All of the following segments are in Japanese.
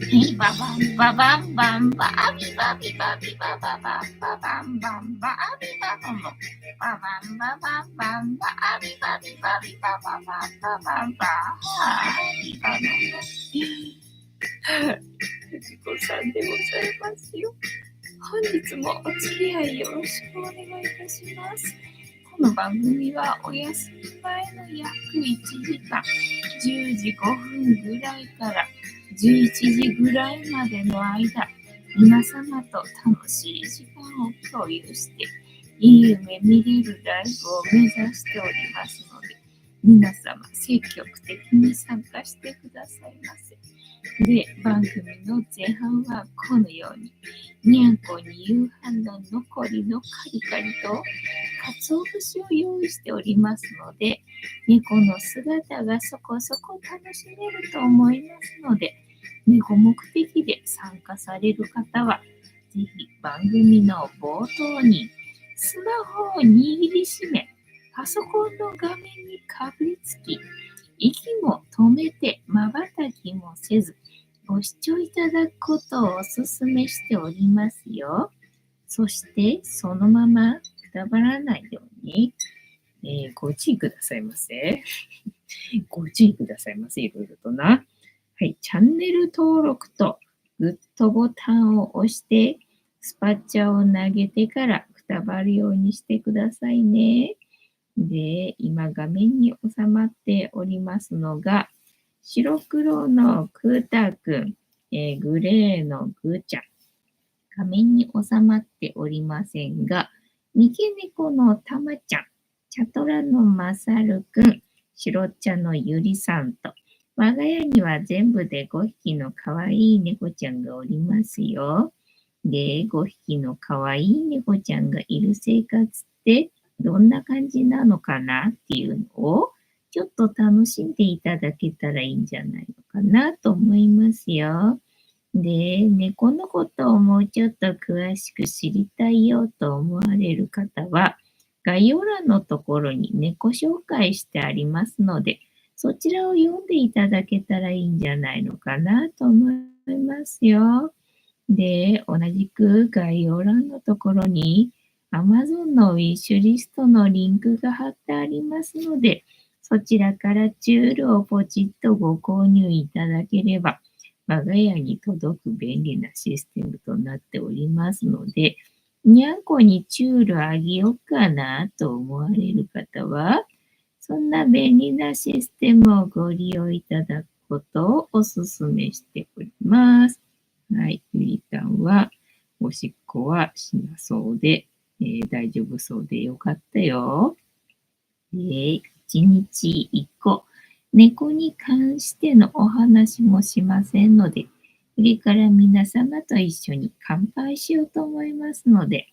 ババンババンバンバビバビバビバババンババンバンバビババンババンババンバンバビバビバビバババンババンバビババン藤子さんでございますよ。本日もお付き合いよろしくお願いいたします。この番組はお休み前の約1時間、10時5分ぐらいから11時ぐらいまでの間、皆様と楽しい時間を共有して、いい夢見れるライブを目指しておりますので、皆様積極的に参加してくださいませ。で、番組の前半はこのように、にゃんこに夕飯の残りのカリカリと、鰹節を用意しておりますので、猫の姿がそこそこ楽しめると思いますので、猫目的で参加される方は、ぜひ番組の冒頭にスマホを握りしめ、パソコンの画面にかぶりつき、息も止めて瞬きもせず、ご視聴いただくことをお勧めしておりますよ。そして、そのままくたばらないように、ご注意くださいませ。ご注意くださいませ。いろいろとな。はい。チャンネル登録とグッドボタンを押して、スパッチャを投げてからくたばるようにしてくださいね。で、今画面に収まっておりますのが、白黒のクーターくん、グレーのグーちゃん。画面に収まっておりませんが、三毛猫のたまちゃん、チャトラのまさるくん、白茶のゆりさんと、我が家には全部で5匹のかわいい猫ちゃんがおりますよ。で、5匹のかわいい猫ちゃんがいる生活ってどんな感じなのかなっていうのをちょっと楽しんでいただけたらいいんじゃないのかなと思いますよ。で、猫のことをもうちょっと詳しく知りたいよと思われる方は、概要欄のところに猫紹介してありますので、そちらを読んでいただけたらいいんじゃないのかなと思いますよ。で、同じく概要欄のところに Amazon のウィッシュリストのリンクが貼ってありますので、そちらからチュールをポチッとご購入いただければ、我が家に届く便利なシステムとなっておりますので、にゃんこにチュールあげようかなと思われる方は、そんな便利なシステムをご利用いただくことをお勧めしております。はい、ゆりたんは、おしっこはしなそうで、大丈夫そうでよかったよ。1日1個、猫に関してのお話もしませんので、これから皆様と一緒に乾杯しようと思いますので、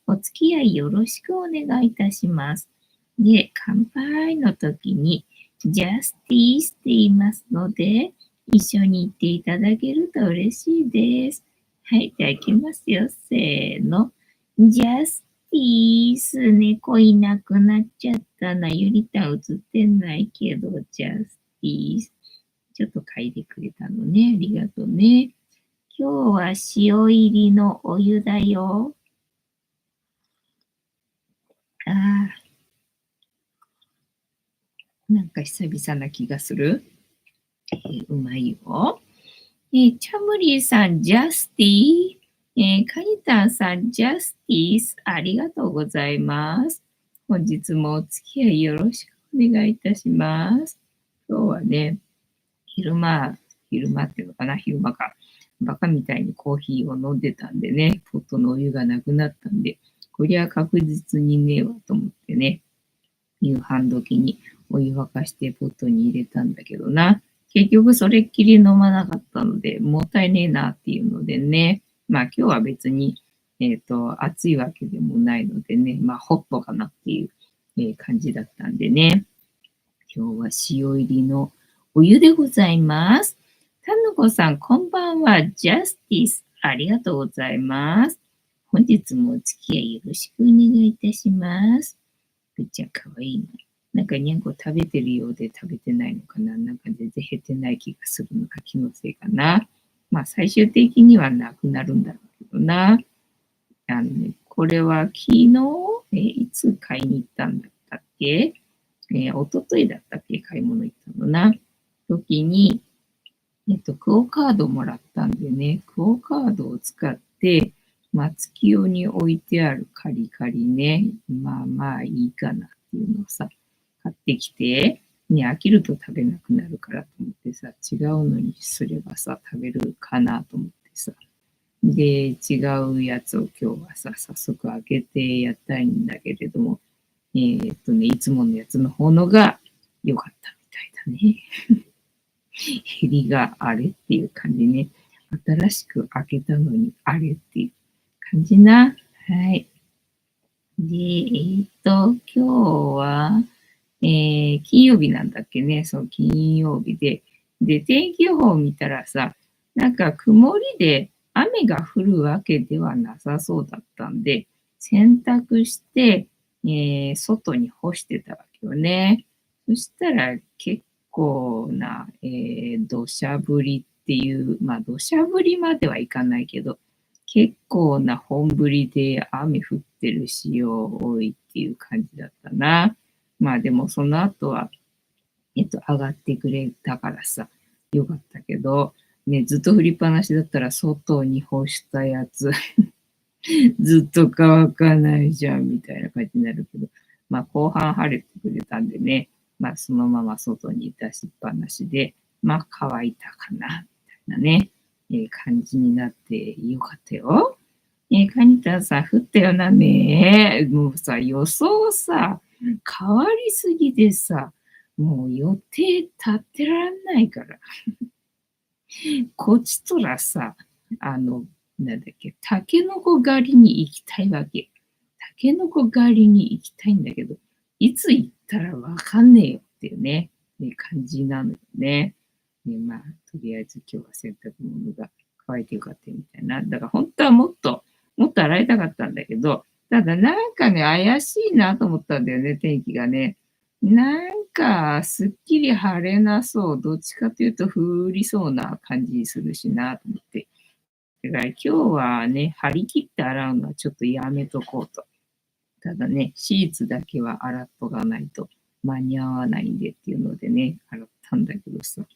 お付き合いよろしくお願いいたします。で、乾杯の時に、Justice って言いますので、一緒に言っていただけると嬉しいです。はい、じゃあ行きますよ。せーの。Justice 猫いなくなっちゃったな。ゆりたん映ってないけど、Justice。ちょっと書いてくれたのね。ありがとうね。今日は塩入りのお湯だよ。ああ、なんか久々な気がする。うまいよ。チャムリーさん、ジャスティカニタンさん、ジャスティス、ありがとうございます。本日もお付き合いよろしくお願いいたします。今日はね、昼間っていうのかな、昼間か。バカみたいにコーヒーを飲んでたんでね、ポットのお湯がなくなったんで、こりゃ確実にねえわと思ってね、夕飯時にお湯沸かしてポットに入れたんだけどな。結局それっきり飲まなかったので、もったいねえなっていうのでね。まあ今日は別に、暑いわけでもないのでね、まあホットかなっていう、感じだったんでね。今日は塩入りのお湯でございます。たぬこさん、こんばんは。ジャスティス。ありがとうございます。本日もお付き合いよろしくお願いいたします。ぐっちゃんかわいいな。なんかにゃんこ食べてるようで食べてないのかな。なんか全然減ってない気がするのが気のせいかな。まあ最終的にはなくなるんだろうけどな。これは昨日、いつ買いに行ったんだったっけ？一昨日だったっけ買い物行ったのな。時に、クオカードもらったんでね、クオカードを使って、松清に置いてあるカリカリね、まあまあいいかなっていうのをさ、買ってきて、ね、飽きると食べなくなるからと思ってさ、違うのにすればさ、食べるかなと思ってさ。で、違うやつを今日はさ、早速開けてやったいんだけれども、いつものやつの方のが良かったみたいだね。減りがあれっていう感じね。新しく開けたのにあれっていう感じな。はい。で、今日は、金曜日なんだっけね。そう、金曜日で。で、天気予報を見たらさ、なんか曇りで雨が降るわけではなさそうだったんで、洗濯して、外に干してたわけよね。そしたら結構な、土砂降りっていう、まあ土砂降りまではいかないけど、結構な本降りで雨降ってるしよ、多いっていう感じだったな。まあでもその後は、上がってくれたからさ、よかったけど、ね、ずっと降りっぱなしだったら外に干したやつずっと乾かないじゃんみたいな感じになるけど、まあ後半晴れてくれたんでね、まあそのまま外に出しっぱなしで、まあ乾いたかな、みたいなね、感じになってよかったよ。カニタさん、降ったよなね。もうさ、予想さ、変わりすぎでさ、もう予定立ってらんないから。こっちとらさ、あの、なんだっけ、タケノコ狩りに行きたいわけ。タケノコ狩りに行きたいんだけど、いつ行ったらわかんねえよっていうね、感じなのよね。まあ、とりあえず今日は洗濯物が乾いてよかったみたいな。だから本当はもっと洗いたかったんだけど、ただなんかね、怪しいなと思ったんだよね、天気がね。なんか、すっきり晴れなそう。どっちかというと、降りそうな感じするしなと思って。だから今日はね、張り切って洗うのはちょっとやめとこうと。ただね、シーツだけは洗っとかないと間に合わないんでっていうのでね、洗ったんだけどさ。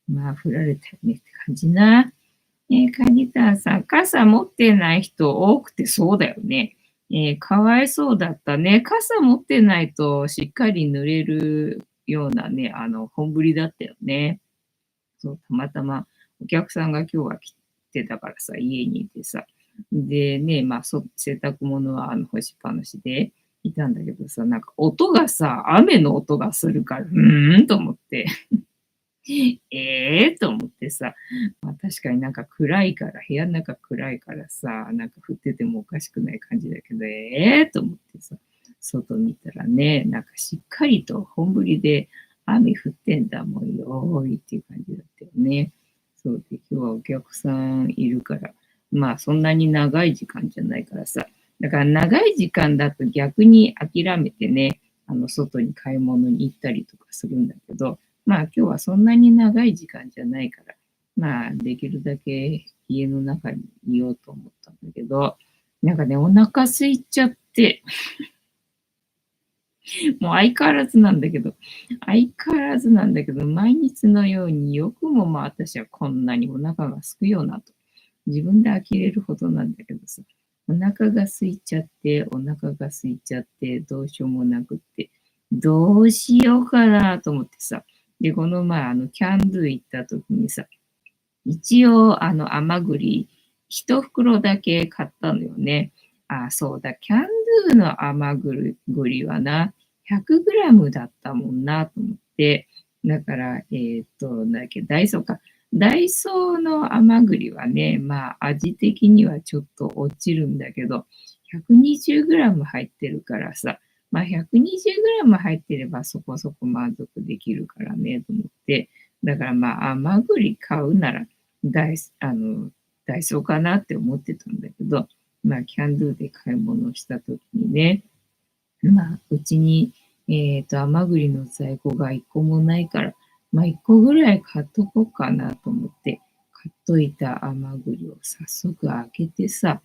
まあ、降られたよねって感じな。カニタさん、傘持ってない人多くてそうだよね。かわいそうだったね。傘持ってないとしっかり濡れるようなね、本降りだったよね。そう、たまたまお客さんが今日は来てたからさ、家にいてさ。でね、まあ、洗濯物は干しっぱなしでいたんだけどさ、なんか音がさ、雨の音がするから、と思って。と思ってさ、まあ、確かになんか暗いから、部屋の中暗いからさ、なんか降っててもおかしくない感じだけど、と思ってさ、外見たらね、なんかしっかりと本降りで雨降ってんだもんよーいっていう感じだったよね。そうで、今日はお客さんいるから、まあそんなに長い時間じゃないからさ、だから長い時間だと逆に諦めてね、外に買い物に行ったりとかするんだけど、まあ今日はそんなに長い時間じゃないから、まあできるだけ家の中にいようと思ったんだけど、なんかね、お腹空いちゃって、もう相変わらずなんだけど、毎日のようによくもまあ私はこんなにお腹が空くようなと。自分で呆れるほどなんだけどさ、お腹が空いちゃって、お腹が空いちゃって、どうしようもなくって、どうしようかなと思ってさ、で、この前、キャンドゥ行った時にさ、一応、甘栗、一袋だけ買ったのよね。あ、そうだ、キャンドゥの甘栗はな、100グラムだったもんなと思って、だから、なんだっけ、ダイソーか。ダイソーの甘栗はね、まあ、味的にはちょっと落ちるんだけど、120グラム入ってるからさ、まあ、120グラム入ってればそこそこ満足できるからね、と思って、だからまあ、甘栗買うなら、ダイあの、ダイソーかなって思ってたんだけど、まあ、キャンドゥで買い物した時にね、まあ、うちに、甘栗の在庫が1個もないから、まあ、1個ぐらい買っとこうかなと思って買っといた甘栗を早速開けてさ、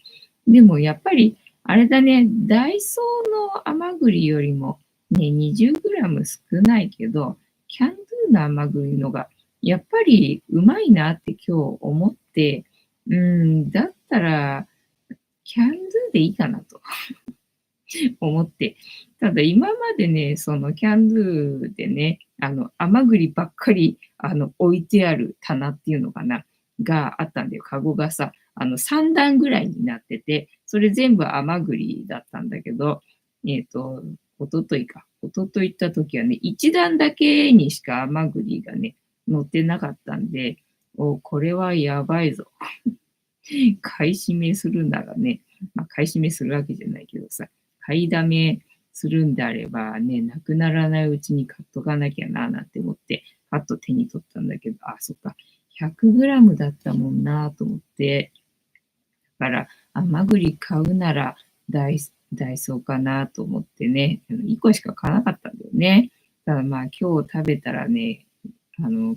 でもやっぱりあれだね、ダイソーの甘栗よりもね、20グラム少ないけど、キャンドゥの甘栗のがやっぱりうまいなって今日思って、だったらキャンドゥでいいかなと思って。ただ今までね、そのキャンドゥでね、甘栗ばっかり、置いてある棚っていうのかな、があったんだよ。カゴがさ、3段ぐらいになってて、それ全部甘栗だったんだけど、一昨日か。一昨日行った時はね、1段だけにしか甘栗がね、乗ってなかったんで、これはやばいぞ。買い占めするならね、買い占めするわけじゃないけどさ、買いだめするんであればね、なくならないうちに買っとかなきゃな、なんて思って、パッと手に取ったんだけど、そっか、100グラムだったもんなと思って、だから、甘栗買うならダイソーかなと思ってね、1個しか買わなかったんだよね。ただ今日食べたらね、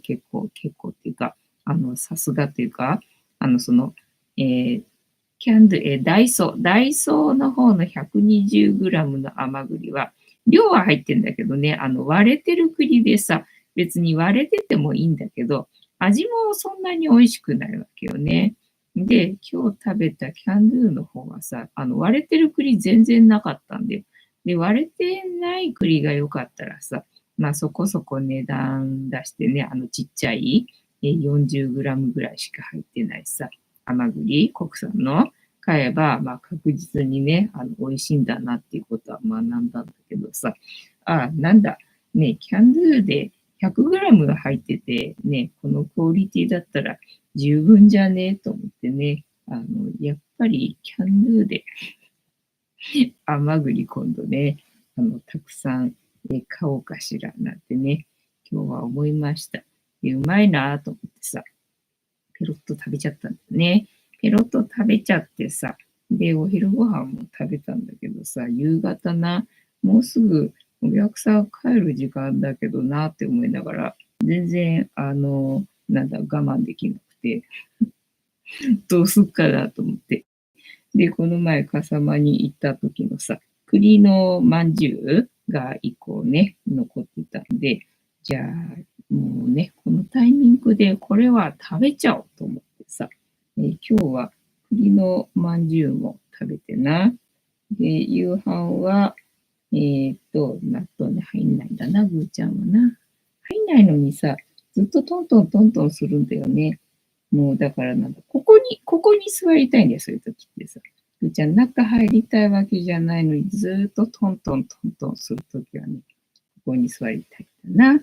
結構っていうか、さすがというか、その、えーキャンドゥ、ダイソーの方の 120g の甘栗は、量は入ってんだけどね、割れてる栗でさ、別に割れててもいいんだけど、味もそんなに美味しくないわけよね。で、今日食べたキャンドゥの方はさ、割れてる栗全然なかったんで、で、割れてない栗が良かったらさ、そこそこ値段出してね、ちっちゃい 40g ぐらいしか入ってないさ、甘栗、国産の買えば、確実にね、美味しいんだなっていうことは学んだんだけどさ、なんだ、ね、キャンドゥで 100g 入ってて、ね、このクオリティだったら十分じゃねえと思ってね、やっぱりキャンドゥで甘栗今度ね、たくさん買おうかしらなんてね、今日は思いました。でうまいなと思ってさ、ペロッと食べちゃったんだよね。ペロッと食べちゃってさ、で、お昼ご飯も食べたんだけどさ、夕方な、もうすぐお客さん帰る時間だけどなって思いながら、全然、我慢できなくて、どうすっかなと思って。で、この前、笠間に行った時のさ、栗のまんじゅうが1個ね、残ってたんで、じゃあ、もうね、このタイミングでこれは食べちゃおうと思ってさ、今日は栗のまんじゅうも食べてな。で、夕飯は、納豆に入んないんだな、ぐーちゃんはな。入んないのにさ、ずっとトントントントンするんだよね。もうだからここに座りたいんだよ、そういう時ってさ。ぐーちゃん、中入りたいわけじゃないのに、ずっとトントントントンするときはね、ここに座りたいんだな。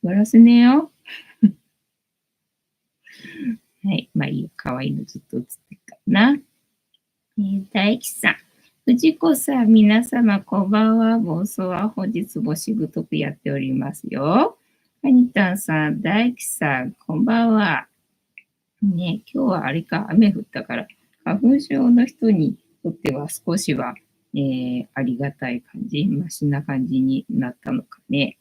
座らせねえよ。はい。いいよ。かわいいのずっと映ってるからな。大吉さん。藤子さん、皆様、こんばんは。暴走は本日もしぶとくやっておりますよ。はにたんさん、大吉さん、こんばんは。ね、今日はあれか、雨降ったから、花粉症の人にとっては少しは、ありがたい感じ、マシな感じになったのかね。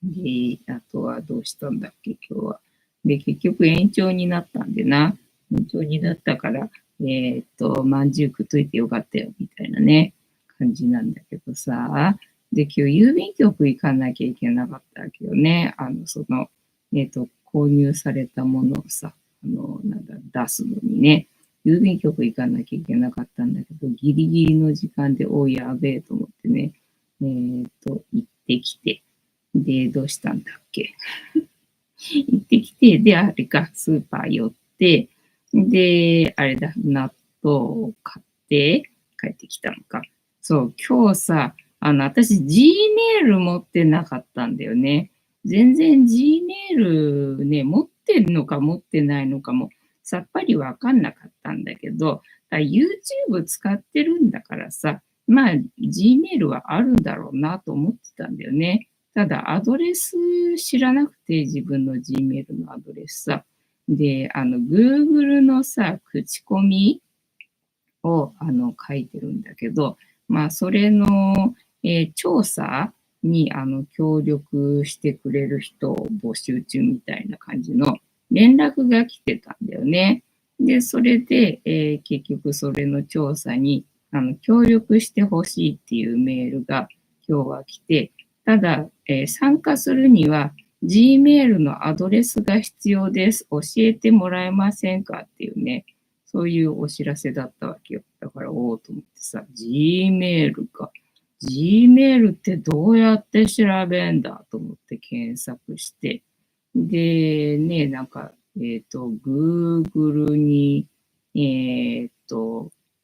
で、あとはどうしたんだっけ、今日は。で、結局延長になったんでな。延長になったから、まんじゅう食っといてよかったよ、みたいなね、感じなんだけどさ。で、今日郵便局行かなきゃいけなかったわけよね。購入されたものをさ、出すのにね。郵便局行かなきゃいけなかったんだけど、ギリギリの時間で、やべえと思ってね、行ってきて、で、どうしたんだっけ。行ってきて、で、あれか、スーパー寄って、で、あれだ、納豆を買って帰ってきたのか。そう、今日さ、私 G メール持ってなかったんだよね。全然 G メールね、持ってんのか持ってないのかもさっぱりわかんなかったんだけど、YouTube 使ってるんだからさ、G メールはあるんだろうなと思ってたんだよね。ただ、アドレス知らなくて、自分の Gmail のアドレスさ。で、Google のさ、口コミを書いてるんだけど、それの、調査に協力してくれる人を募集中みたいな感じの連絡が来てたんだよね。で、それで、結局それの調査に協力してほしいっていうメールが今日は来て、ただ、参加するには Gmail のアドレスが必要です。教えてもらえませんかっていうね、そういうお知らせだったわけよ。だから、おおと思ってさ、Gmail か。Gmail ってどうやって調べんだと思って検索して、で、ね、なんか、Google に、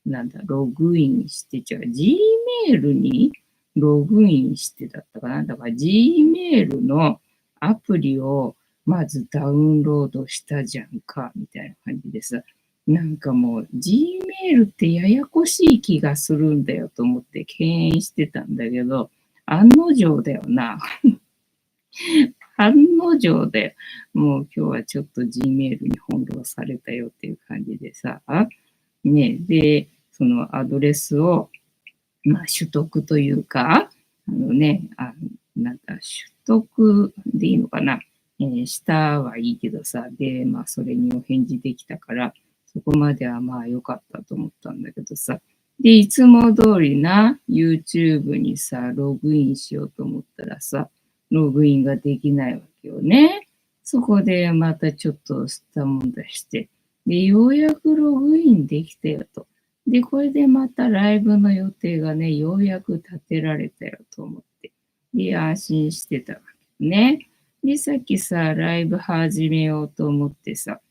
なんだ、ログインして、Gmail にログインしてだったかな。だから Gmail のアプリをまずダウンロードしたじゃんか、みたいな感じでさ。なんかもう Gmail ってややこしい気がするんだよと思って敬遠してたんだけど、案の定だよな。案の定で、もう今日はちょっと Gmail に翻弄されたよっていう感じでさ、ね、で、そのアドレスを、取得というか、なんだ、取得でいいのかな、したはいいけどさ、で、それにお返事できたから、そこまでは良かったと思ったんだけどさ、で、いつも通りな、YouTube にさ、ログインしようと思ったらさ、ログインができないわけよね。そこでまたちょっと吸ったもんだして、で、ようやくログインできたよと。で、これでまたライブの予定がね、ようやく立てられたよと思って。で、安心してたわけね。で、さっきさ、ライブ始めようと思ってさ、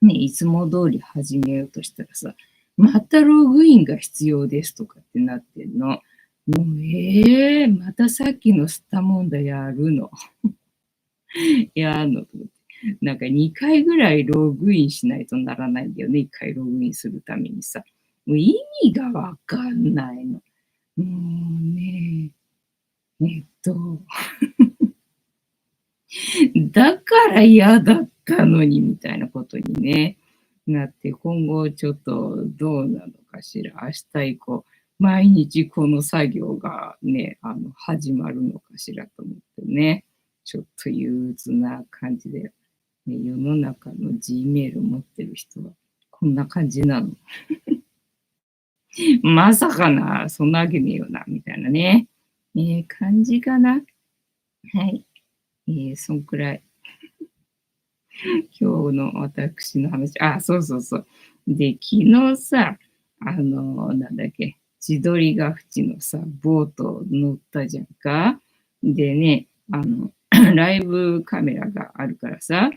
ね、いつも通り始めようとしたらさ、またログインが必要ですとかってなってんの。もう、またさっきの吸ったもんだやるの。やるのと思って。なんか2回ぐらいログインしないとならないんだよね。1回ログインするためにさ。もう意味がわかんないの。もうね、だから嫌だったのにみたいなことにね、なって、今後ちょっとどうなのかしら。明日以降、毎日この作業がね、始まるのかしらと思ってね、ちょっと憂鬱な感じで、ね、世の中の Gmail 持ってる人はこんな感じなの。まさかな、そんなわけねえよな、みたいなね、感じかな。はい。そんくらい。今日の私の話。あ、そうそうそう。で、昨日さ、なんだっけ、千鳥ヶ淵のさ、ボート乗ったじゃんか。でね、ライブカメラがあるからさ、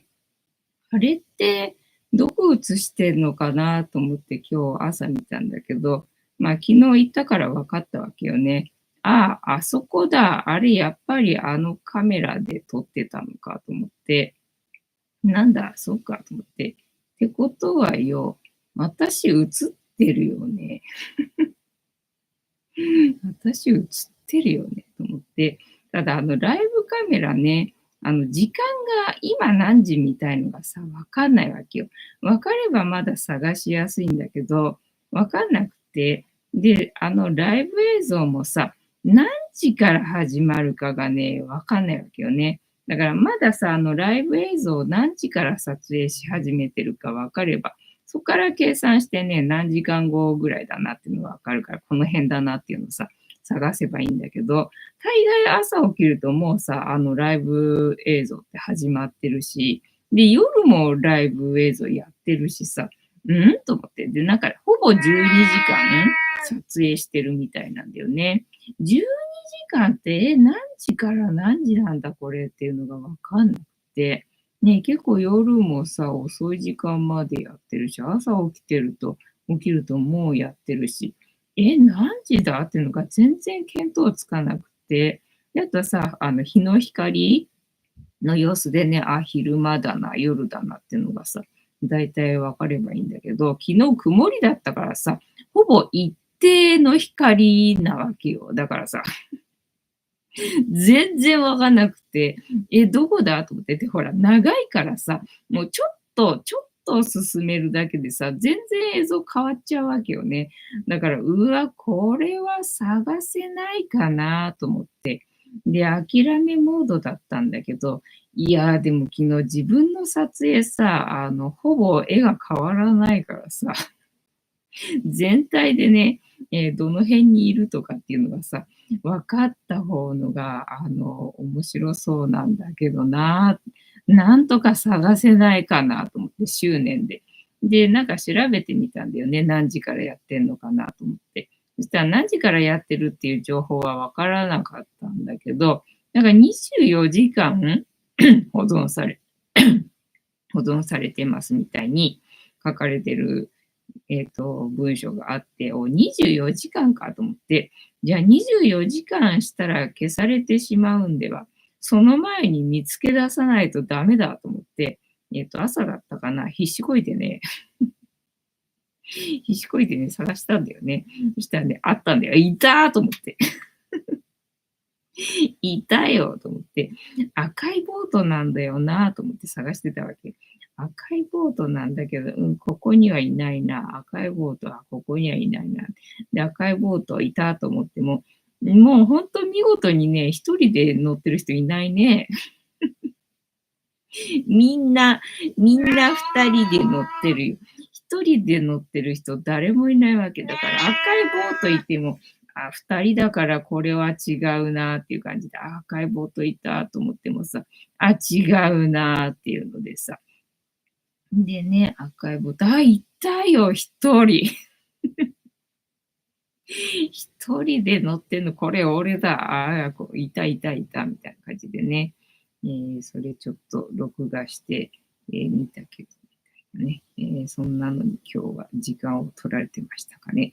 あれってどこ映してんのかなと思って今日朝見たんだけど、昨日行ったから分かったわけよね。ああ、あそこだ。あれやっぱりあのカメラで撮ってたのかと思って、なんだ、そうかと思って。ってことはよ、私映ってるよね。私映ってるよねと思って。ただ、ライブカメラね、時間が今何時みたいのがさ、わかんないわけよ。わかればまだ探しやすいんだけど、わかんなくて、で、ライブ映像もさ、何時から始まるかがね、わかんないわけよね。だからまださ、ライブ映像を何時から撮影し始めてるかわかれば、そこから計算してね、何時間後ぐらいだなっていうのがわかるから、この辺だなっていうのをさ、探せばいいんだけど、大概朝起きるともうさ、ライブ映像って始まってるし、で、夜もライブ映像やってるしさ、と思って。で、なんか、ほぼ12時間撮影してるみたいなんだよね。12時間って、何時から何時なんだこれっていうのがわかんなくて、ね、結構夜もさ、遅い時間までやってるし、朝起きるともうやってるし、何時だっていうのが全然見当つかなくて、で、あとさ、日の光の様子でね、あ、昼間だな、夜だなっていうのがさ、だいたいわかればいいんだけど、昨日曇りだったからさ、ほぼ一定の光なわけよ。だからさ、全然わかんなくて、どこだと思って。で、ほら、長いからさ、もうちょっと進めるだけでさ、全然映像変わっちゃうわけよね。だから、うわ、これは探せないかなと思って。で、諦めモードだったんだけど、いや、でも昨日自分の撮影さ、ほぼ絵が変わらないからさ、全体でね、どの辺にいるとかっていうのがさ、分かった方のが、面白そうなんだけどな、なんとか探せないかなと思って、執念で。で、なんか調べてみたんだよね。何時からやってんのかなと思って。そしたら何時からやってるっていう情報は分からなかったんだけど、なんか24時間保存され保存されてますみたいに書かれてる文章があって、24時間かんかと思って、じゃあ24時間したら消されてしまうんでは、その前に見つけ出さないとダメだと思って、朝だったかな、必死こいてね、必死こいてね、探したんだよね。そしたらね、あったんだよ。いたーと思って。いたよと思って、赤いボートなんだよなと思って探してたわけ。赤いボートなんだけど、ここにはいないな。赤いボートはここにはいないな。で、赤いボートいたと思っても、もうほんと見事にね、一人で乗ってる人いないね。みんな、みんな二人で乗ってるよ。一人で乗ってる人誰もいないわけだから、赤いボートいても、あ、二人だからこれは違うなっていう感じで、あ、赤いボートいたと思ってもさ、あ、違うなっていうのでさ。でね、赤いボート、あ、いたよ、一人。一人で乗ってんの、これ俺だ。あ、いたいたいた、みたいな感じでね。それちょっと録画して、見たけど、ね、そんなのに今日は時間を取られてましたかね。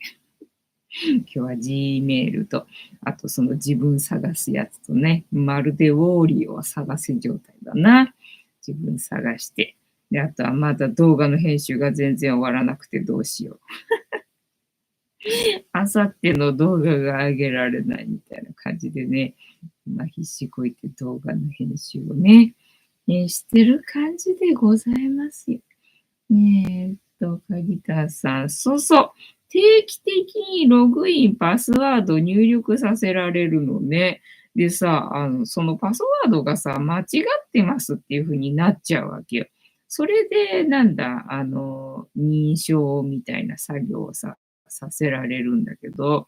今日は G メールと、あとその自分探すやつとね、まるでウォーリーを探す状態だな。自分探して。で、あとはまだ動画の編集が全然終わらなくてどうしよう。あさっての動画が上げられないみたいな感じでね、必死こいて動画の編集をね、してる感じでございますよ。鍵田さん、そうそう。定期的にログイン、パスワード入力させられるのね。でさ、そのパスワードがさ、間違ってますっていう風になっちゃうわけよ。それで、なんだ、認証みたいな作業をさせられるんだけど、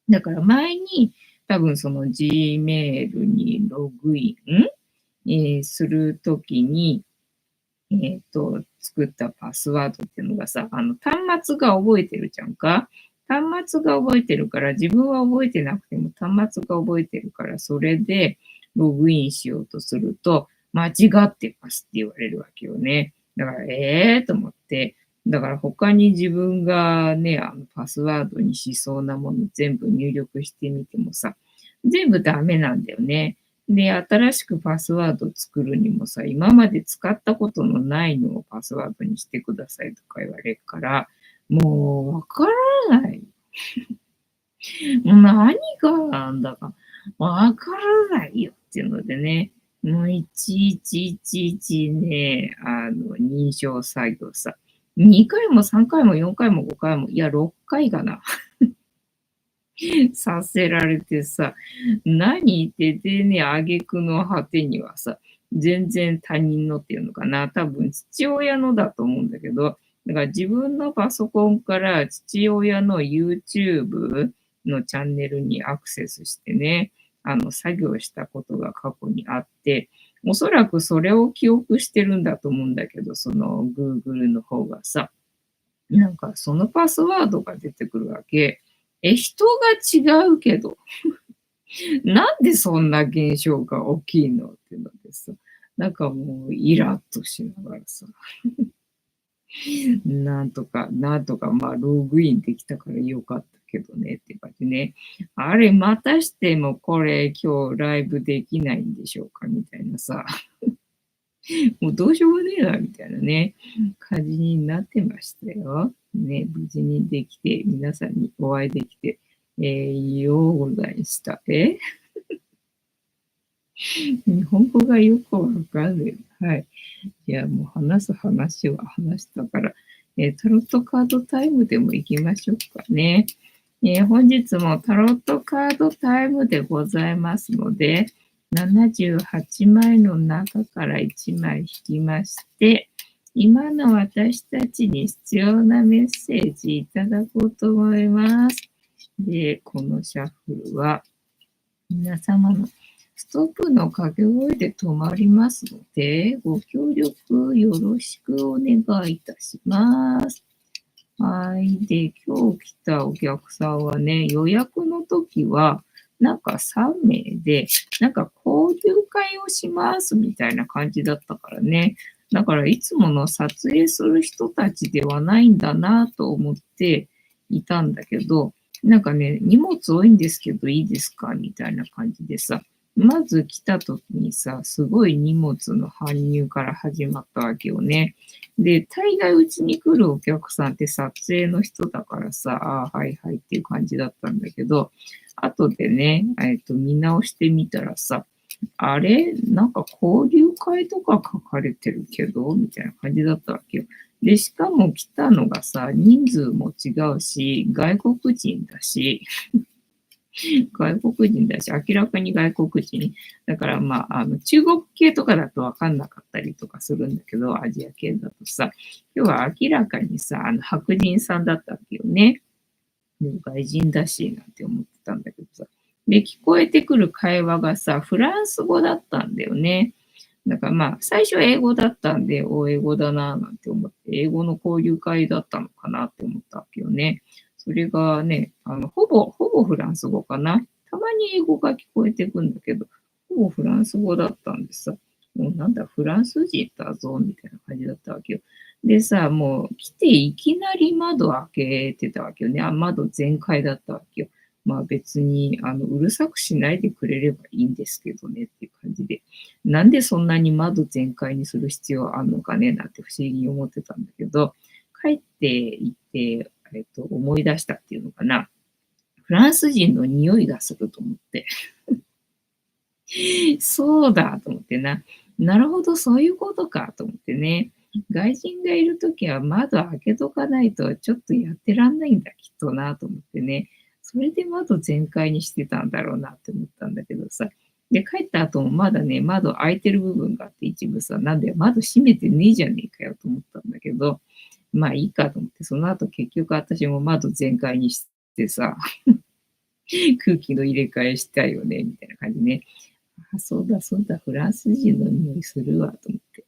だから前に多分その Gmail にログイン、するときに、作ったパスワードっていうのがさ、端末が覚えてるじゃんか。端末が覚えてるから、自分は覚えてなくても端末が覚えてるから、それでログインしようとすると、間違ってますって言われるわけよね。だから、と思って、だから他に自分がね、パスワードにしそうなもの全部入力してみてもさ、全部ダメなんだよね。で、新しくパスワード作るにもさ、今まで使ったことのないのをパスワードにしてくださいとか言われるから、もうわからない。もう何がなんだかわからないよっていうのでね、もういちいちいちいちね、認証作業さ、2回も3回も4回も5回も、いや6回かな。させられてさ、何ってでね、挙句の果てにはさ、全然他人のっていうのかな、多分父親のだと思うんだけど、だから自分のパソコンから父親の YouTube のチャンネルにアクセスしてね、作業したことが過去にあって、おそらくそれを記憶してるんだと思うんだけど、その Google の方がさ、なんかそのパスワードが出てくるわけ。人が違うけど、なんでそんな現象が起きんのっていうのでさ、なんかもうイラッとしながらさ、なんとか、まあ、ログインできたからよかったけどねって感じね。あれ、またしてもこれ今日ライブできないんでしょうかみたいなさ、もうどうしようもねえな、みたいなね、感じになってましたよ。ね、無事にできて、皆さんにお会いできて、ようございました。日本語がよくわかんない。はい。いや、もう話す話は話したから、タロットカードタイムでも行きましょうかね。本日もタロットカードタイムでございますので、78枚の中から1枚引きまして、今の私たちに必要なメッセージいただこうと思います。で、このシャッフルは皆様のストップの掛け声で止まりますので、ご協力よろしくお願いいたします。はい。で、今日来たお客さんはね、予約の時は、なんか3名で、なんか交流会をしますみたいな感じだったからね。だからいつもの撮影する人たちではないんだなと思っていたんだけど、なんかね、荷物多いんですけどいいですかみたいな感じでさ、まず来た時にさ、すごい荷物の搬入から始まったわけよね。で、大概うちに来るお客さんって撮影の人だからさ、ああ、はいはいっていう感じだったんだけど、後でね、見直してみたらさ、あれなんか交流会とか書かれてるけどみたいな感じだったわけよ。で、しかも来たのがさ、人数も違うし、外国人だし、外国人だし、明らかに外国人。だからまあ、中国系とかだとわかんなかったりとかするんだけど、アジア系だとさ、今日は明らかにさ、白人さんだったわけよね。もう外人だし、なんて思ってたんだけどさ。で、聞こえてくる会話がさ、フランス語だったんだよね。だからまあ、最初英語だったんで、英語だなぁなんて思って、英語の交流会だったのかなって思ったわけよね。それがね、ほぼフランス語かな。たまに英語が聞こえてくんだけど、ほぼフランス語だったんでさ、もうなんだ、フランス人だぞ、みたいな感じだったわけよ。でさ、もう来ていきなり窓開けてたわけよね。窓全開だったわけよ。まあ別に、うるさくしないでくれればいいんですけどねっていう感じで。なんでそんなに窓全開にする必要あんのかねなんて不思議に思ってたんだけど、帰って行って、思い出したっていうのかな。フランス人の匂いがすると思って。そうだと思ってな。なるほど、そういうことかと思ってね。外人がいるときは窓開けとかないとちょっとやってらんないんだ、きっとなと思ってね。それで窓全開にしてたんだろうなって思ったんだけどさ。で、帰った後もまだね、窓開いてる部分があって一部さ、なんで窓閉めてねえじゃねえかよと思ったんだけど、まあいいかと思って、その後結局私も窓全開にしてさ、空気の入れ替えしたいよね、みたいな感じね。あ、そうだそうだ、フランス人の匂いするわ、と思って。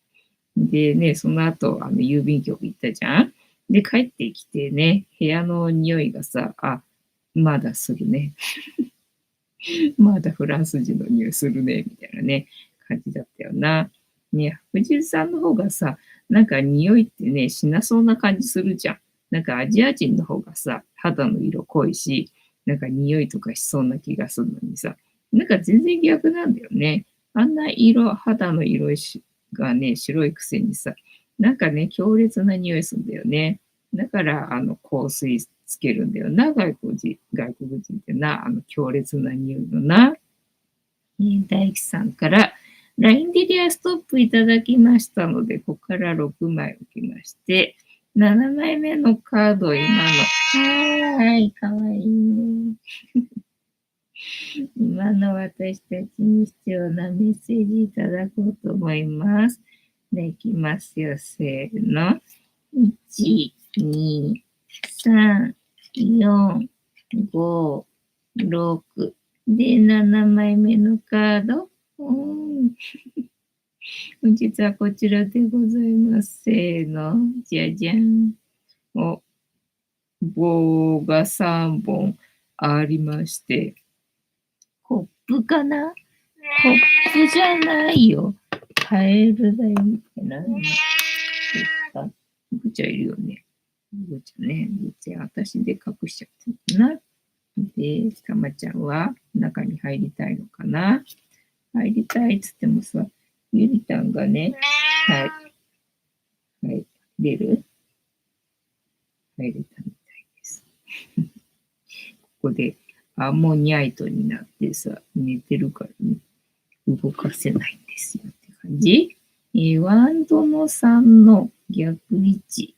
でね、その後、郵便局行ったじゃん。で、帰ってきてね、部屋の匂いがさ、あ、まだするね。まだフランス人の匂いするね、みたいなね、感じだったよな。ね、藤井さんの方がさ、なんか匂いってね、しなそうな感じするじゃん。なんかアジア人の方がさ、肌の色濃いし、なんか匂いとかしそうな気がするのにさ、なんか全然逆なんだよね。あんな肌の色がね、白いくせにさ、なんかね、強烈な匂いするんだよね。だから、香水つけるんだよな、外国人ってな、強烈な匂いのな。大樹さんから、LINE でリアストップいただきましたので、ここから6枚置きまして、7枚目のカード、今の、はーい、かわいいね。今の私たちに必要なメッセージいただこうと思います。できますよ、せーの。1、2、3、4、5、6。で、7枚目のカード。本日はこちらでございます。せーの。じゃじゃん。棒が3本ありまして、コップかな、コップじゃないよ。カエルだよ。みたいな。ぐちゃいるよね。ぐちゃね。ぐちゃ私で隠しちゃったな。で、たまちゃんは中に入りたいのかな。入りたいっつってもさ、ゆりたんがね、はい。はい。出る入れたみたいです。ここでアンモニャイトになってさ、寝てるからね、動かせないんですよって感じ。ワンドの3の逆位置。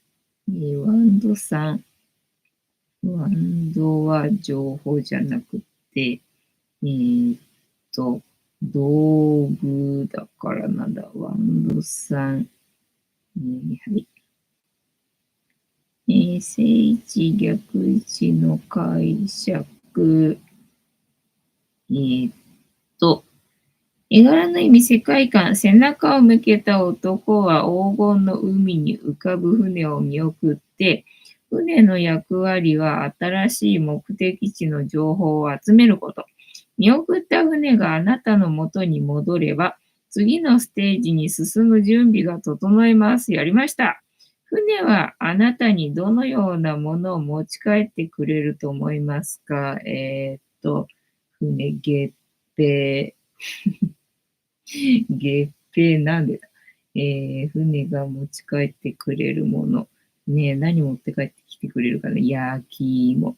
ワンド3。ワンドは情報じゃなくて、道具だからなんだ。ワンドさん。はい。正位置、逆位置の解釈。と、絵柄の意味、世界観、背中を向けた男は黄金の海に浮かぶ船を見送って、船の役割は新しい目的地の情報を集めること。見送った船があなたの元に戻れば、次のステージに進む準備が整います。やりました。船はあなたにどのようなものを持ち帰ってくれると思いますか？船、月餅、月餅なんでだ。船が持ち帰ってくれるもの。ねえ、何持って帰ってきてくれるかな。焼き芋。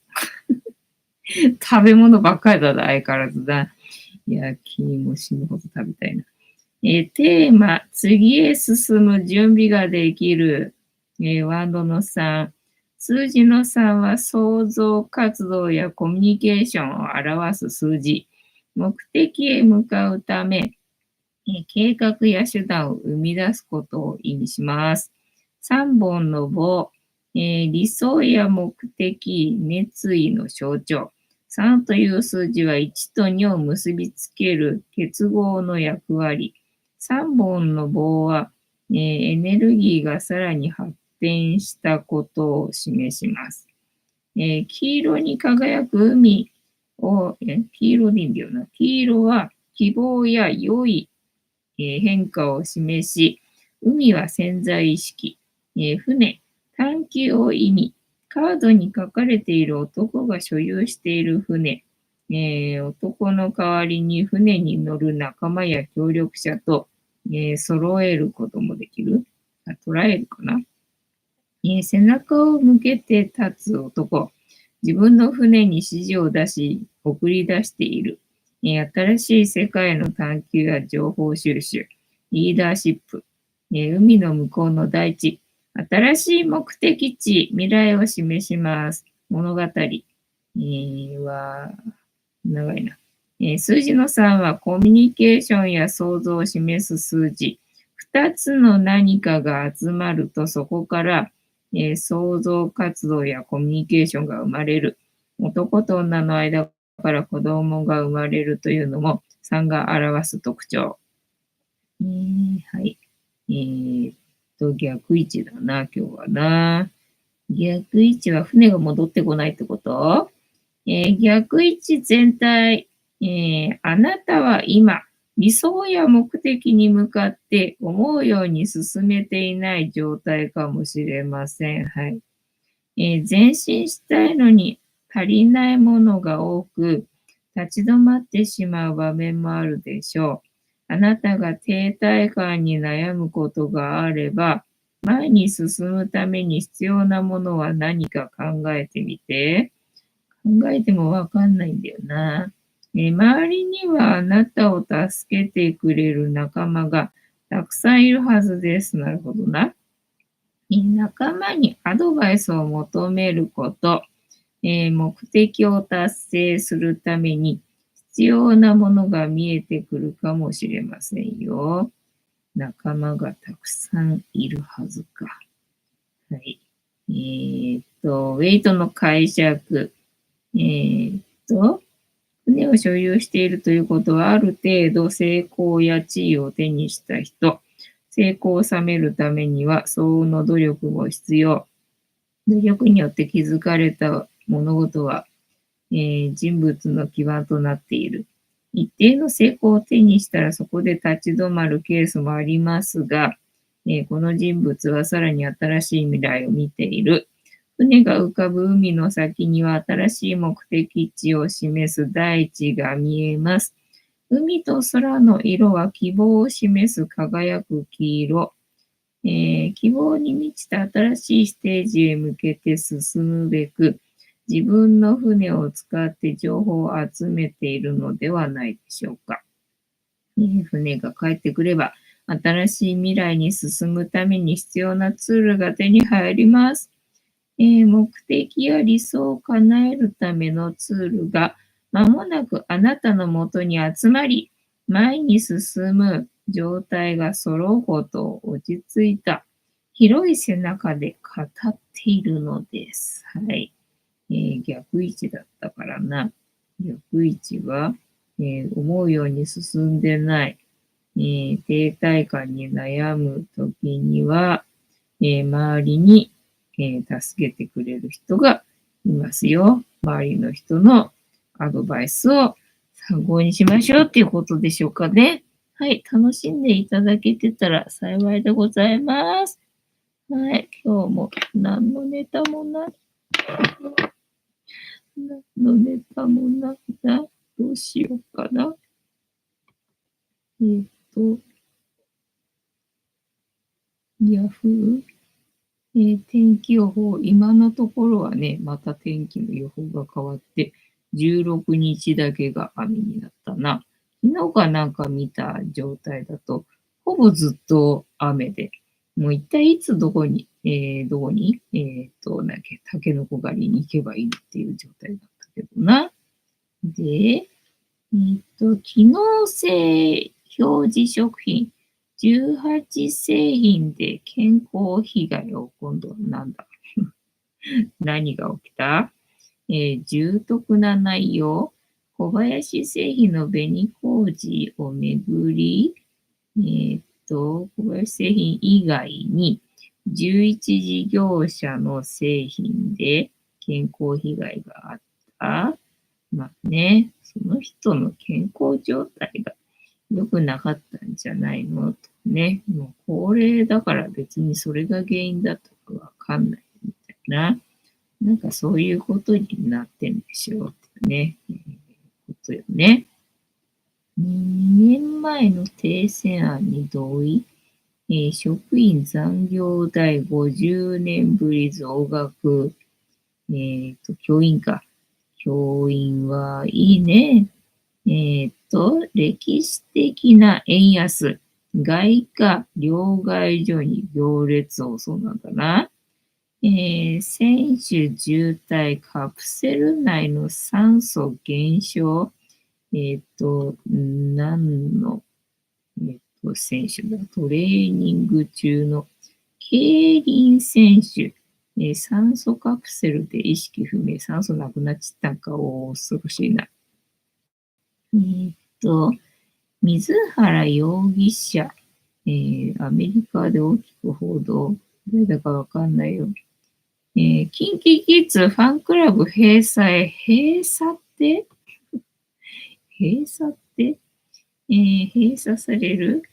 食べ物ばっかりだな、相変わらずだ。焼き芋死ぬほど食べたいな。テーマ、次へ進む準備ができる。ワンドの3。数字の3は創造活動やコミュニケーションを表す数字。目的へ向かうため、計画や手段を生み出すことを意味します。3本の棒、理想や目的、熱意の象徴。3という数字は1と2を結びつける結合の役割。3本の棒は、エネルギーがさらに発展したことを示します。黄色に輝く海を、黄色でいいんだよな。黄色は希望や良い変化を示し、海は潜在意識、船、探求を意味、カードに書かれている男が所有している船、男の代わりに船に乗る仲間や協力者と、揃えることもできる。捉えるかな。背中を向けて立つ男、自分の船に指示を出し、送り出している。新しい世界の探求や情報収集、リーダーシップ、海の向こうの大地、新しい目的地、未来を示します。物語、は、長いな。数字の3はコミュニケーションや想像を示す数字。2つの何かが集まると、そこから、創造活動やコミュニケーションが生まれる。男と女の間から子供が生まれるというのも3が表す特徴。はい。逆位置だな、今日はな。逆位置は船が戻ってこないってこと？逆位置全体、あなたは今、理想や目的に向かって思うように進めていない状態かもしれません。はい。前進したいのに足りないものが多く、立ち止まってしまう場面もあるでしょう。あなたが停滞感に悩むことがあれば、前に進むために必要なものは何か考えてみて。考えてもわかんないんだよな。周りにはあなたを助けてくれる仲間がたくさんいるはずです。なるほどな。仲間にアドバイスを求めること、目的を達成するために必要なものが見えてくるかもしれませんよ。仲間がたくさんいるはずか。はい。ウェイトの解釈。船を所有しているということは、ある程度成功や地位を手にした人、成功を収めるためには相応の努力も必要。努力によって築かれた物事は、人物の基盤となっている。一定の成功を手にしたらそこで立ち止まるケースもありますが、この人物はさらに新しい未来を見ている。船が浮かぶ海の先には新しい目的地を示す大地が見えます。海と空の色は希望を示す輝く黄色。希望に満ちた新しいステージへ向けて進むべく、自分の船を使って情報を集めているのではないでしょうか。船が帰ってくれば、新しい未来に進むために必要なツールが手に入ります。目的や理想を叶えるためのツールが間もなくあなたのもとに集まり、前に進む状態が揃うほど落ち着いた広い背中で語っているのです。はい。逆位置だったからな。逆位置は、思うように進んでない、停滞感に悩むときには、周りに、助けてくれる人がいますよ。周りの人のアドバイスを参考にしましょうっていうことでしょうかね。はい、楽しんでいただけてたら幸いでございます。はい、今日も何のネタもない。何のネタもないな。どうしようかな。ヤフー、天気予報、今のところはね、また天気の予報が変わって、16日だけが雨になったな。昨日かなんか見た状態だと、ほぼずっと雨で、もう一体いつどこに、なんだっけ、タケノコ狩りに行けばいいのっていう状態だったけどな。で、機能性表示食品、18製品で健康被害を今度はなんだ何が起きた、重篤な内容、小林製品の紅麹をめぐり、小林製品以外に11事業者の製品で健康被害があった。まあね、その人の健康状態が良くなかったんじゃないのとね、もう高齢だから別にそれが原因だとかわかんないみたいな、なんかそういうことになってんでしょうってね、ことよね。2年前の停戦案に同意、職員残業代50年ぶり増額、教員か。教員はいいね。歴史的な円安。外貨両替所に行列を、そうなんだな。選手渋滞、カプセル内の酸素減少。何の、選手だ。トレーニング中の競輪選手。酸素カプセルで意識不明。酸素なくなっちゃったんか。恐ろしいな。えーっと、水原容疑者。アメリカで大きく報道。誰だかわかんないよ。キンキキッズファンクラブ閉鎖閉鎖って閉鎖って、閉鎖される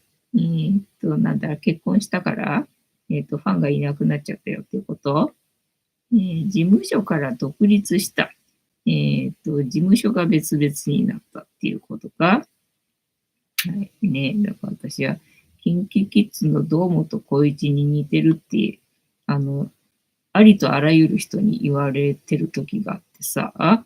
なんだ、結婚したから、ファンがいなくなっちゃったよっていうこと、事務所から独立した。事務所が別々になったっていうことか。はいね。だから私は、キンキキッズの堂本光一に似てるって、ありとあらゆる人に言われてる時があってさ、だ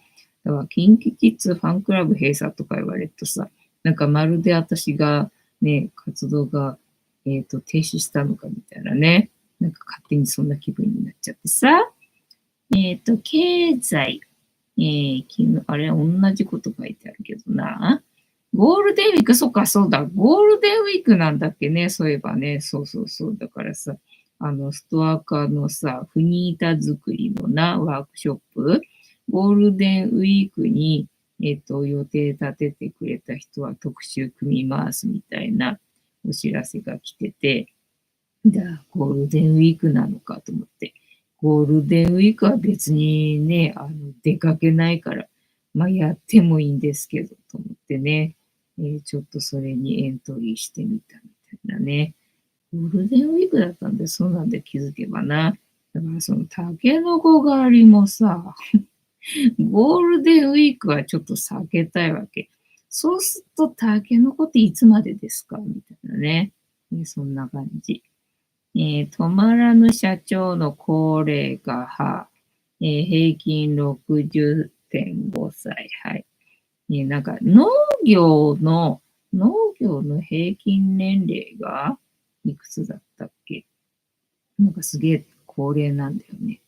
からキンキキッズファンクラブ閉鎖とか言われるとさ、なんかまるで私がね、活動が、停止したのかみたいなね、なんか勝手にそんな気分になっちゃってさ、経済、昨日、あれ、同じこと書いてあるけどな。ゴールデンウィーク、そっか、そうだ、ゴールデンウィークなんだっけね、そういえばね、そうそうそう、だからさ、ストア化のさ、フニータ作りのな、ワークショップ、ゴールデンウィークに、予定立ててくれた人は特集組みますみたいなお知らせが来てて、ゴールデンウィークなのかと思って。ゴールデンウィークは別にね、出かけないから、まあやってもいいんですけど、と思ってね、ちょっとそれにエントリーしてみたみたいなね。ゴールデンウィークだったんで、そうなんで気づけばな。だからそのタケノコ狩りもさ、ゴールデンウィークはちょっと避けたいわけ。そうするとタケノコっていつまでですかみたいなね。そんな感じ。止まらぬ社長の高齢化派、平均60.5歳。はい。なんか農業の平均年齢がいくつだったっけ？なんかすげえ高齢なんだよね。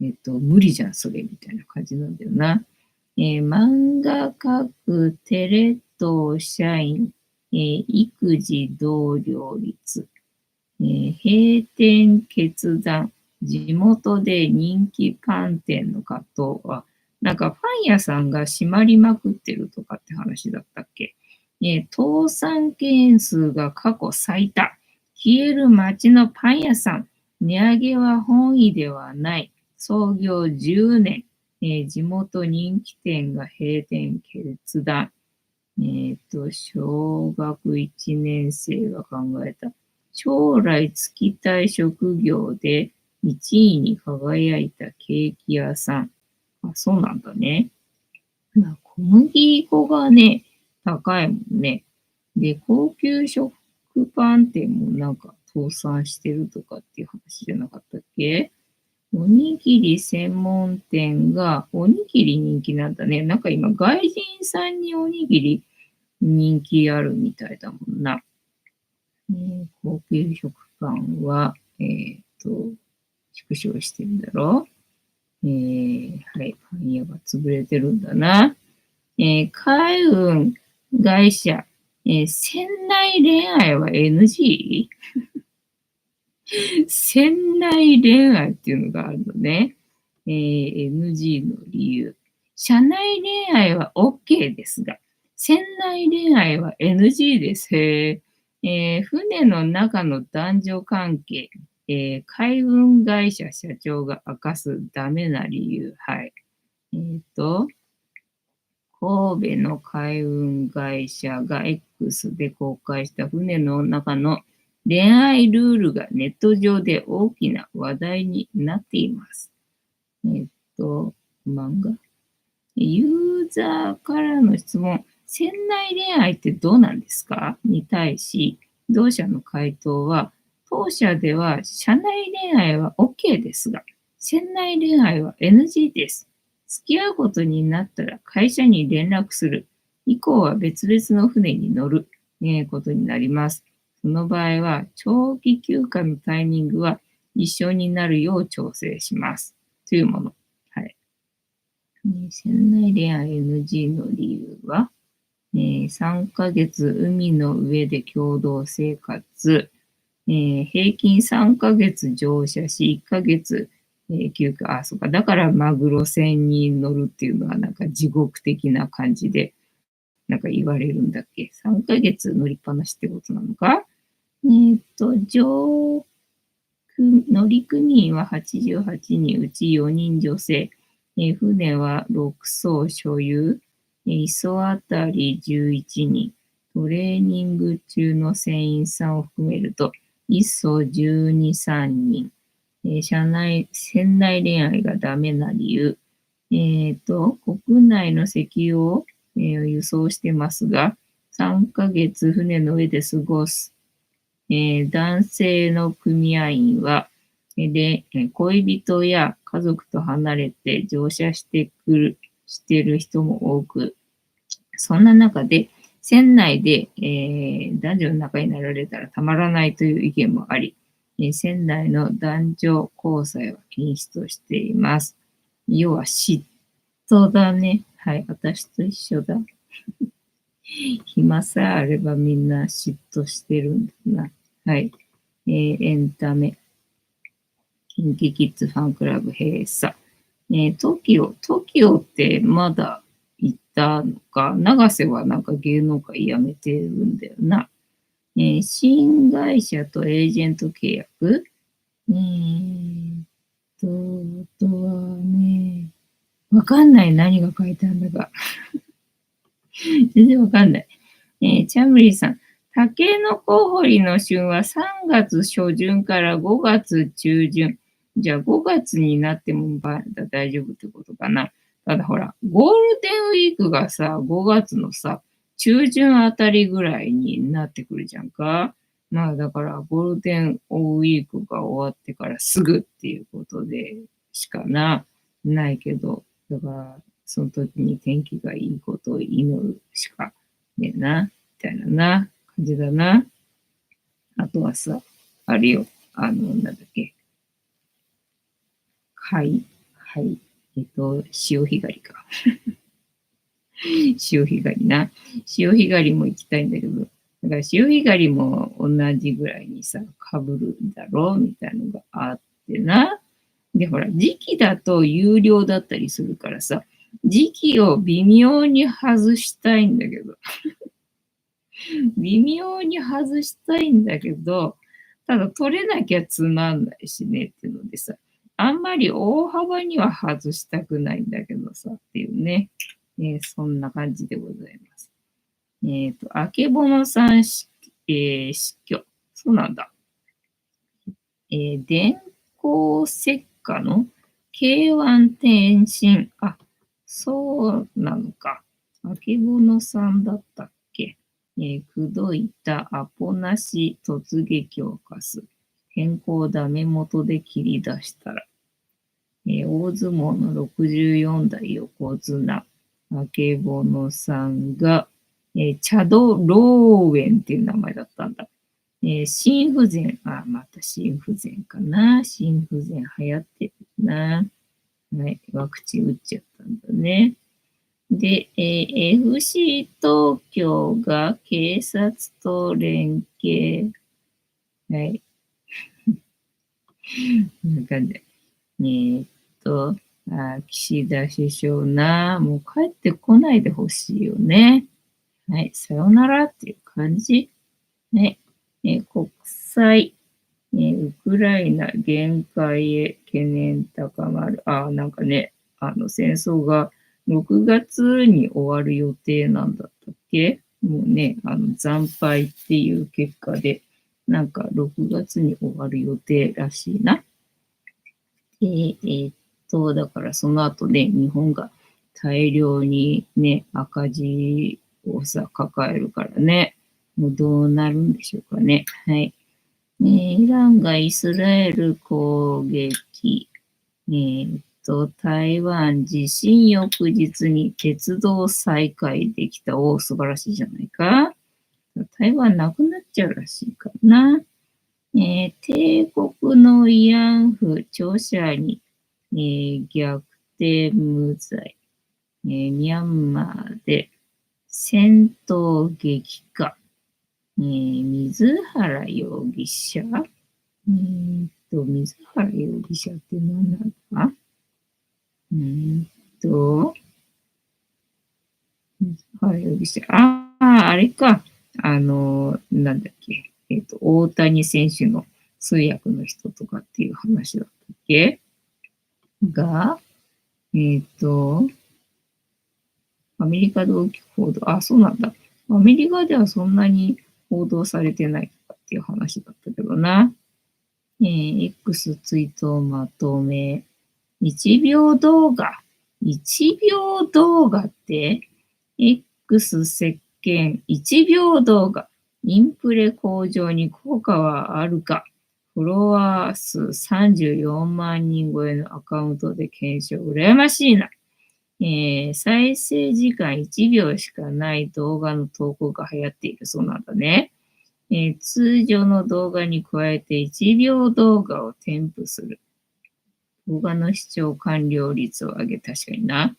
無理じゃん、それ、みたいな感じなんだよな。漫画描くテレ東社員、育児同僚率、閉店決断、地元で人気パン店の葛藤は、なんかパン屋さんが閉まりまくってるとかって話だったっけ。倒産件数が過去最多。消える街のパン屋さん。値上げは本意ではない。創業10年。地元人気店が閉店決断。小学1年生が考えた。将来就きたい職業で1位に輝いたケーキ屋さん。あ、そうなんだね。まあ、小麦粉がね、高いもんね。で、高級食パン店もなんか倒産してるとかっていう話じゃなかったっけ。おにぎり専門店が、おにぎり人気なんだね。なんか今、外人さんにおにぎり人気あるみたいだもんな。高級食パンは、縮小してるんだろう。はい、パン屋が潰れてるんだな。海運会社、船内恋愛は NG？ 船内恋愛っていうのがあるのね。NG の理由。社内恋愛は OK ですが、船内恋愛は NG です。船の中の男女関係、海運会社社長が明かすダメな理由。はい。神戸の海運会社が X で公開した船の中の恋愛ルールがネット上で大きな話題になっています。漫画。ユーザーからの質問。船内恋愛ってどうなんですかに対し、同社の回答は、当社では社内恋愛は OK ですが、船内恋愛は NG です。付き合うことになったら会社に連絡する。以降は別々の船に乗る、ことになります。その場合は、長期休暇のタイミングは一緒になるよう調整します。というもの。はい。船内恋愛 NG の理由は、3ヶ月海の上で共同生活、平均3ヶ月乗車し、1ヶ月、休暇、あ、そうか、だからマグロ船に乗るっていうのはなんか地獄的な感じで、なんか言われるんだっけ。3ヶ月乗りっぱなしってことなのか。乗組員は88人、うち4人女性。船は6艘所有。磯あたり11人。トレーニング中の船員さんを含めると、1艘12、3人。船内恋愛がダメな理由。国内の石油を、輸送してますが、3ヶ月船の上で過ごす。男性の組合員は、恋人や家族と離れて乗車してる人も多く、そんな中で、船内で、男女の仲になられたらたまらないという意見もあり、船内の男女交際は禁止としています。要は嫉妬だね。はい、私と一緒だ。暇さえあればみんな嫉妬してるんだな。はい。エンタメ。キンキキッズファンクラブ閉鎖。TOKIO ってまだ行ったのか。永瀬はなんか芸能界辞めてるんだよな。新会社とエージェント契約。あとはね、わかんない。何が書いてあるんだか。全然わかんない。チャムリーさん。タケノコ掘りの旬は3月初旬から5月中旬。じゃあ5月になっても大丈夫ってことかな。ただほら、ゴールデンウィークがさ、5月のさ、中旬あたりぐらいになってくるじゃんか。まあだからゴールデンウィークが終わってからすぐっていうことでしかないけど、だからその時に天気がいいことを祈るしかねえな、みたいな感じだな。あとはさ、あれよ、なんだっけ。はい。潮干狩りか。潮干狩りな。潮干狩りも行きたいんだけど、だから潮干狩りも同じぐらいにさ、被るんだろうみたいなのがあってな。で、ほら、時期だと有料だったりするからさ、時期を微妙に外したいんだけど、微妙に外したいんだけど、ただ取れなきゃつまんないしねっていうのでさ、あんまり大幅には外したくないんだけどさっていうね。そんな感じでございます。あけぼのさん死去。そうなんだ。電光石火の K1 転身。あ、そうなのか。あけぼのさんだったっけ。口説いたアポなし突撃を課す。健康ダメ元で切り出したら。大相撲の64代横綱、あけぼのさんが、チャド・ローウェンっていう名前だったんだ。心不全、また心不全かな。心不全流行ってるな。はい、ワクチン打っちゃったんだね。で、FC 東京が警察と連携。はい。なんかね、岸田首相な、もう帰ってこないでほしいよね。はい、さよならっていう感じ。ね、国際、ウクライナ限界へ懸念高まる。なんかね、戦争が6月に終わる予定なんだったっけ。もうね、惨敗っていう結果で、なんか6月に終わる予定らしいな。だからその後ね、日本が大量にね、赤字をさ、抱えるからね、もうどうなるんでしょうかね。はい。イランがイスラエル攻撃。台湾地震翌日に鉄道再開できた。素晴らしいじゃないか。台湾なくなっちゃうらしいからな。帝国の慰安婦著者に、逆転無罪。ミャンマーで戦闘激化。水原容疑者水原容疑者って何なのか水原容疑者。あれか。なんだっけ。大谷選手の通訳の人とかっていう話だったっけが、アメリカで大きく報道。そうなんだ。アメリカではそんなに報道されてないとかっていう話だったけどな。X ツイートまとめ。1秒動画。1秒動画って X 石鹸1秒動画。インプレ向上に効果はあるか。フォロワー数34万人超えのアカウントで検証。羨ましいな。再生時間1秒しかない動画の投稿が流行っているそうなんだね。通常の動画に加えて1秒動画を添付する。動画の視聴完了率を上げ、確かにな。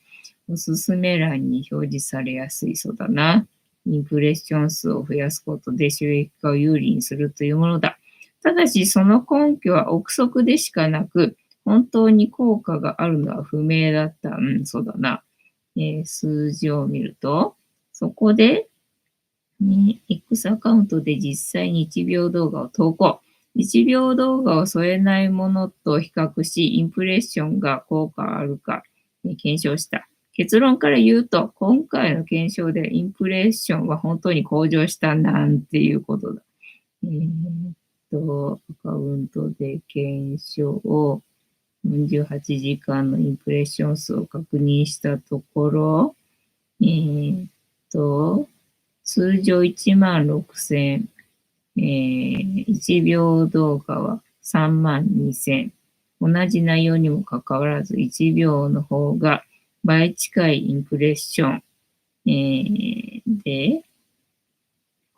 おすすめ欄に表示されやすいそうだな。インプレッション数を増やすことで収益化を有利にするというものだ。ただし、その根拠は憶測でしかなく、本当に効果があるのは不明だった。そうだな。数字を見ると、そこで、X アカウントで実際に1秒動画を投稿。1秒動画を添えないものと比較し、インプレッションが効果あるか、検証した。結論から言うと、今回の検証でインプレッションは本当に向上したなんていうことだ。アカウントで検証。48時間のインプレッション数を確認したところ、通常16,000、1秒動画は32,000。同じ内容にもかかわらず、1秒の方が倍近いインプレッション。で、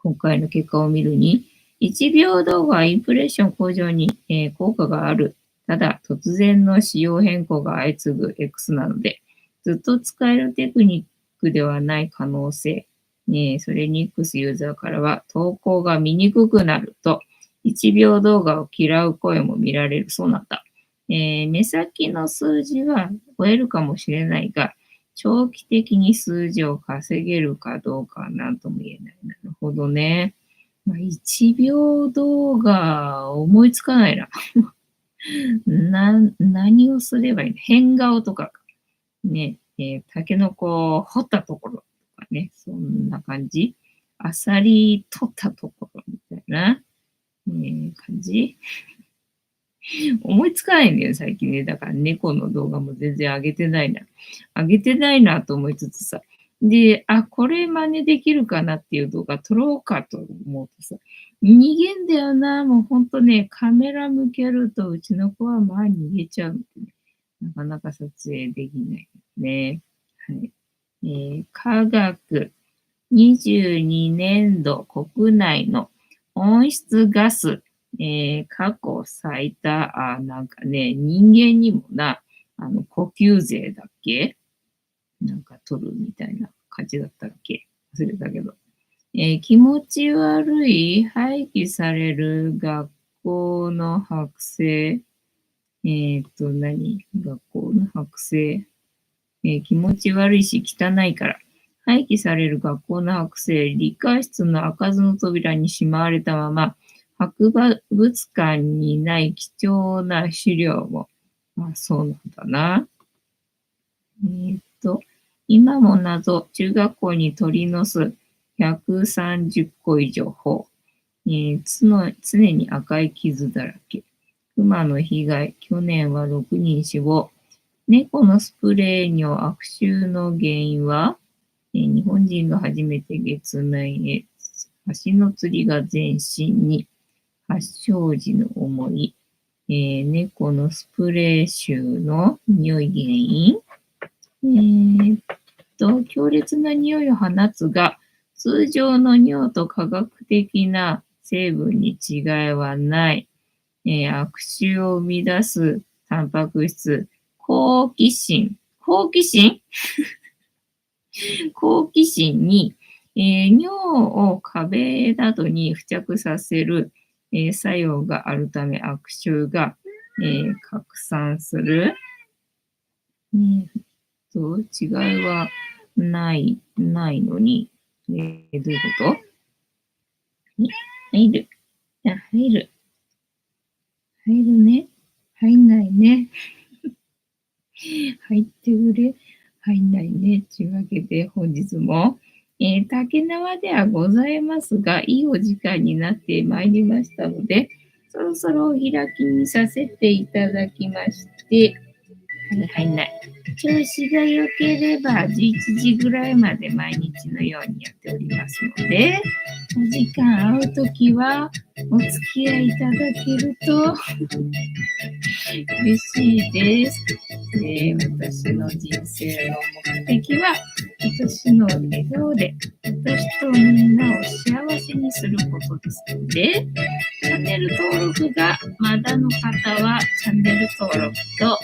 今回の結果を見るに、1秒動画はインプレッション向上に、効果がある。ただ、突然の仕様変更が相次ぐ X なので、ずっと使えるテクニックではない可能性。それに X ユーザーからは、投稿が見にくくなると、1秒動画を嫌う声も見られるそうなんだ。目先の数字は超えるかもしれないが、長期的に数字を稼げるかどうかは何とも言えない。なるほどね。1秒動画思いつかないな。何をすればいいの？変顔とかね、タケノコを掘ったところとかね、そんな感じ。アサリ取ったところみたいな、感じ。思いつかないんだよ、最近ね。だから猫の動画も全然上げてないな。上げてないなと思いつつさ。で、これ真似できるかなっていう動画撮ろうかと思うとさ、逃げんだよな。もうほんとね、カメラ向けるとうちの子はまあ逃げちゃうんでね。なかなか撮影できないね。はい。科学22年度国内の温室ガス、過去最多、なんかね、人間にもな、呼吸税だっけなんか取るみたいな感じだったっけ忘れたけど。気持ち悪い廃棄される学校の剥製。学校の剥製。気持ち悪いし汚いから。廃棄される学校の剥製、理科室の開かずの扉にしまわれたまま、博物館にない貴重な資料も。そうなんだな。今も謎、中学校に鳥の巣、130個以上報。常に赤い傷だらけ。熊の被害、去年は6人死亡。猫のスプレー尿悪臭の原因は、日本人が初めて月面へ、橋の釣りが全身に、発症時の思い、猫のスプレー臭の匂い原因、強烈な匂いを放つが、通常の尿と科学的な成分に違いはない。悪臭を生み出すタンパク質、好奇心に、尿を壁などに付着させる、作用があるため悪臭が、拡散する。違いはないのに、どういうこと入る。入るね。入んないね。入ってくれ。入んないね。というわけで本日も、竹縄ではございますが、いいお時間になってまいりましたので、そろそろお開きにさせていただきまして、入んない。調子が良ければ11時ぐらいまで毎日のようにやっておりますので、お時間合うときはお付き合いいただけると嬉しいです。私の人生の目的は、私の笑顔で私とみんなを幸せにすることですので、チャンネル登録がまだの方は、チャンネル登録と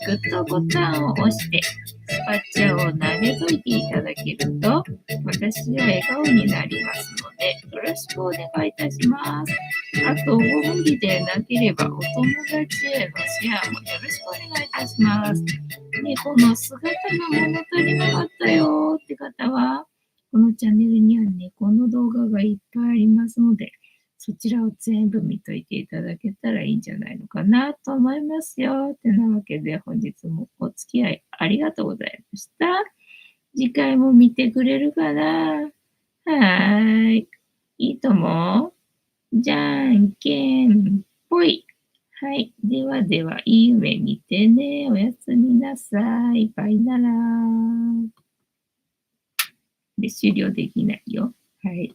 グッドボタンを押して、スパチャを投げといていただけると、私は笑顔になりますので、よろしくお願いいたします。あと、ご無理でなければ、お友達へのシェアもよろしくお願いいたします。この姿が物足りなかったよって方は、このチャンネルには猫の動画がいっぱいありますので、そちらを全部見といていただけたらいいんじゃないのかなと思いますよ。てなわけで本日もお付き合いありがとうございました。次回も見てくれるかな？はーい。いいとも？じゃんけんぽい。はい。ではでは、いい夢見てね。おやすみなさい。バイなら。で、終了できないよ。はい。